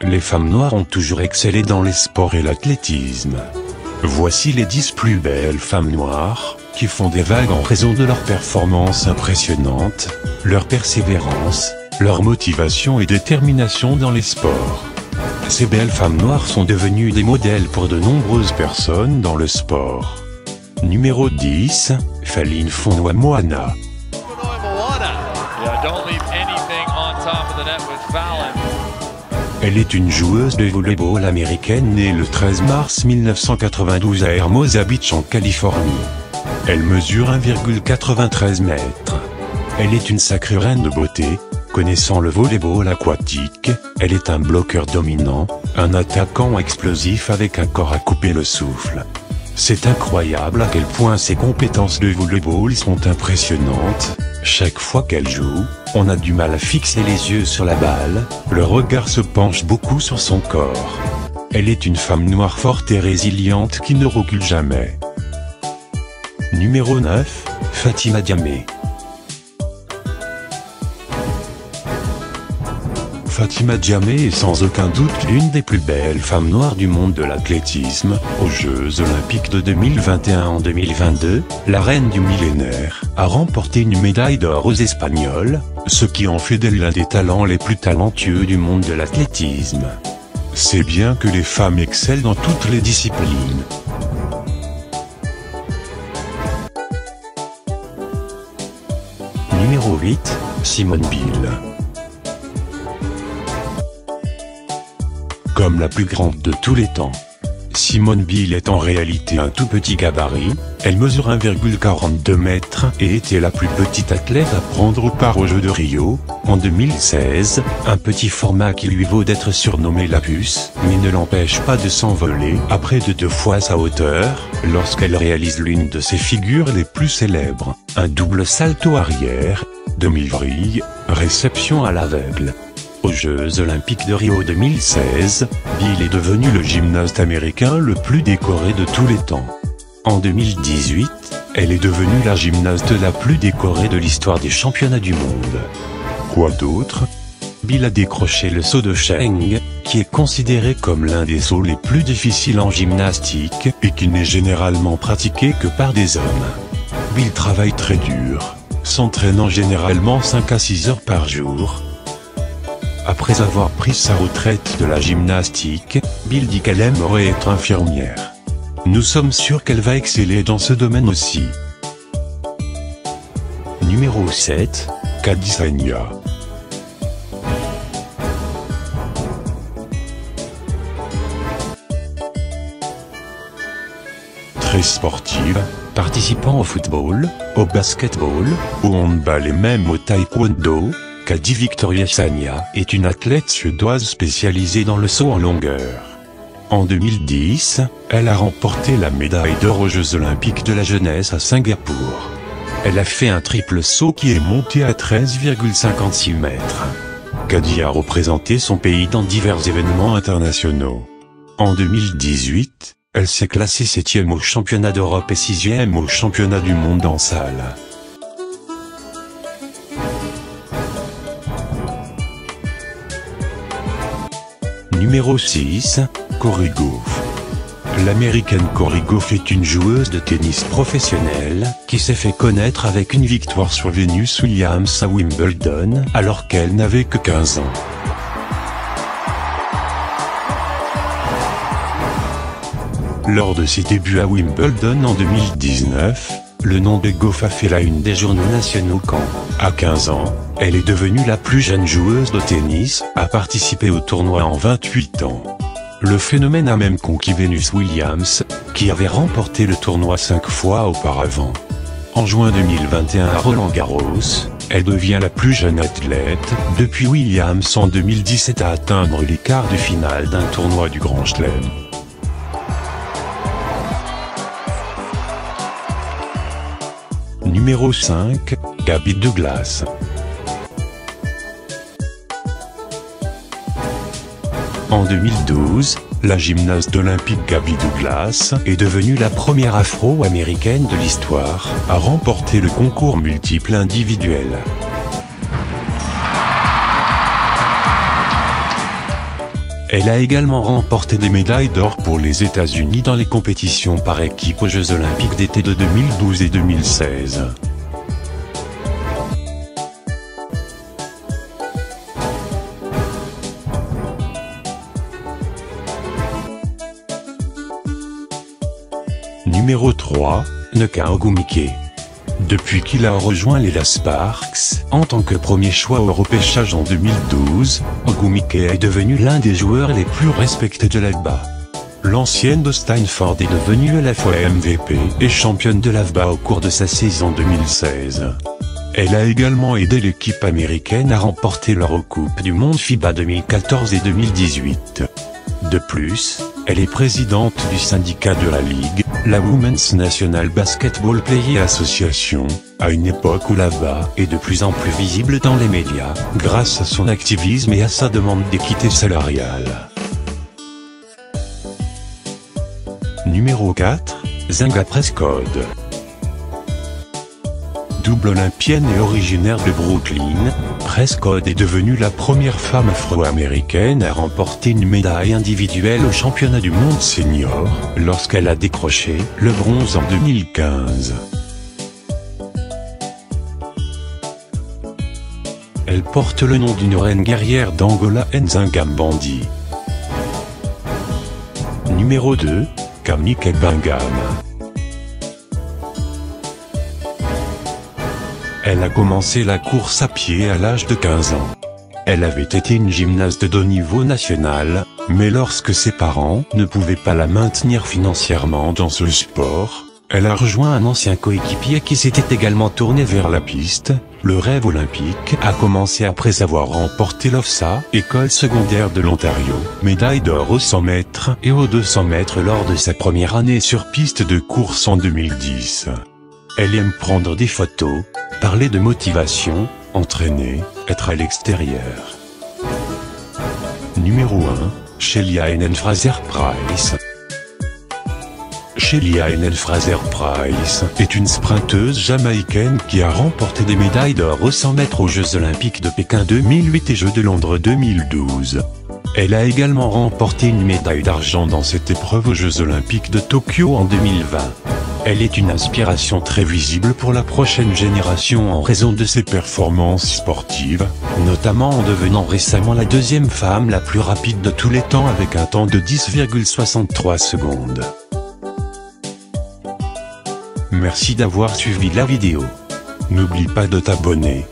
Les femmes noires ont toujours excellé dans les sports et l'athlétisme. Voici les 10 plus belles femmes noires, qui font des vagues en raison de leur performance impressionnante, leur persévérance, leur motivation et détermination dans les sports. Ces belles femmes noires sont devenues des modèles pour de nombreuses personnes dans le sport. Numéro 10, Faline Fonoa-Moana. Elle est une joueuse de volley-ball américaine née le 13 mars 1992 à Hermosa Beach en Californie. Elle mesure 1,93 m. Elle est une sacrée reine de beauté. Connaissant le volley-ball aquatique, elle est un bloqueur dominant, un attaquant explosif avec un corps à couper le souffle. C'est incroyable à quel point ses compétences de volley-ball sont impressionnantes. Chaque fois qu'elle joue, on a du mal à fixer les yeux sur la balle, le regard se penche beaucoup sur son corps. Elle est une femme noire forte et résiliente qui ne recule jamais. Numéro 9, Fatima Diamé. Fatima Diamé est sans aucun doute l'une des plus belles femmes noires du monde de l'athlétisme. Aux Jeux Olympiques de 2021 en 2022, la reine du millénaire a remporté une médaille d'or aux Espagnols, ce qui en fait d'elle l'un des talents les plus talentueux du monde de l'athlétisme. C'est bien que les femmes excellent dans toutes les disciplines. Numéro 8, Simone Biles. Comme la plus grande de tous les temps, Simone Biles est en réalité un tout petit gabarit. Elle mesure 1,42 m et était la plus petite athlète à prendre part aux Jeux de Rio, en 2016, un petit format qui lui vaut d'être surnommée la puce, mais ne l'empêche pas de s'envoler à près de 2 fois sa hauteur, lorsqu'elle réalise l'une de ses figures les plus célèbres, un double salto arrière, demi-vrille, réception à l'aveugle. Aux Jeux Olympiques de Rio 2016, Biles est devenu le gymnaste américain le plus décoré de tous les temps. En 2018, elle est devenue la gymnaste la plus décorée de l'histoire des championnats du monde. Quoi d'autre? Biles a décroché le saut de Cheng, qui est considéré comme l'un des sauts les plus difficiles en gymnastique et qui n'est généralement pratiqué que par des hommes. Biles travaille très dur, s'entraînant généralement 5 à 6 heures par jour. Après avoir pris sa retraite de la gymnastique, Biles dit qu'elle aimerait être infirmière. Nous sommes sûrs qu'elle va exceller dans ce domaine aussi. Numéro 7, Katy Sagna. Très sportive, participant au football, au basketball, au handball et même au taekwondo, Katy Victoria Sagna est une athlète suédoise spécialisée dans le saut en longueur. En 2010, elle a remporté la médaille d'or aux Jeux Olympiques de la jeunesse à Singapour. Elle a fait un triple saut qui est monté à 13,56 m. Katy a représenté son pays dans divers événements internationaux. En 2018, elle s'est classée 7e au championnat d'Europe et 6e au championnat du monde en salle. Numéro 6, Cory Gauff. L'américaine Cory Gauff est une joueuse de tennis professionnelle qui s'est fait connaître avec une victoire sur Venus Williams à Wimbledon alors qu'elle n'avait que 15 ans. Lors de ses débuts à Wimbledon en 2019, le nom de Gauff a fait la une des journaux nationaux quand, à 15 ans, elle est devenue la plus jeune joueuse de tennis à participer au tournoi en 28 ans. Le phénomène a même conquis Venus Williams, qui avait remporté le tournoi 5 fois auparavant. En juin 2021 à Roland-Garros, elle devient la plus jeune athlète depuis Williams en 2017 à atteindre les quarts de finale d'un tournoi du Grand Chelem. Numéro 5, Gabby Douglas. En 2012, la gymnaste olympique Gabby Douglas est devenue la première afro-américaine de l'histoire à remporter le concours multiple individuel. Elle a également remporté des médailles d'or pour les États-Unis dans les compétitions par équipe aux Jeux Olympiques d'été de 2012 et 2016. Numéro 3, Noka Ogwumike. Depuis qu'il a rejoint les Sparks, en tant que premier choix au repêchage en 2012, Ogwumike est devenu l'un des joueurs les plus respectés de l'AFBA. L'ancienne de Stanford est devenue à la fois MVP et championne de l'AFBA au cours de sa saison 2016. Elle a également aidé l'équipe américaine à remporter l'Eurocoupe du Monde FIBA 2014 et 2018. De plus, elle est présidente du syndicat de la Ligue, la Women's National Basketball Player Association, à une époque où l'AFBA est de plus en plus visible dans les médias, grâce à son activisme et à sa demande d'équité salariale. Numéro 4, Zynga Prescott. Double olympienne et originaire de Brooklyn, Prescott est devenue la première femme afro-américaine à remporter une médaille individuelle au championnat du monde senior, lorsqu'elle a décroché le bronze en 2015. Elle porte le nom d'une reine guerrière d'Angola, Nzinga Mbandi. Numéro 2, Kamike Bangam. Elle a commencé la course à pied à l'âge de 15 ans. Elle avait été une gymnaste de haut niveau national, mais lorsque ses parents ne pouvaient pas la maintenir financièrement dans ce sport, elle a rejoint un ancien coéquipier qui s'était également tourné vers la piste. Le rêve olympique a commencé après avoir remporté l'OFSA, école secondaire de l'Ontario, médaille d'or aux 100 mètres et aux 200 mètres lors de sa première année sur piste de course en 2010. Elle aime prendre des photos, parler de motivation, entraîner, être à l'extérieur. Numéro 1, Shelia Hennen Fraser-Pryce. Shelia Hennen Fraser-Pryce est une sprinteuse jamaïcaine qui a remporté des médailles d'or aux 100 mètres aux Jeux Olympiques de Pékin 2008 et Jeux de Londres 2012. Elle a également remporté une médaille d'argent dans cette épreuve aux Jeux Olympiques de Tokyo en 2020. Elle est une inspiration très visible pour la prochaine génération en raison de ses performances sportives, notamment en devenant récemment la deuxième femme la plus rapide de tous les temps avec un temps de 10,63 secondes. Merci d'avoir suivi la vidéo. N'oublie pas de t'abonner.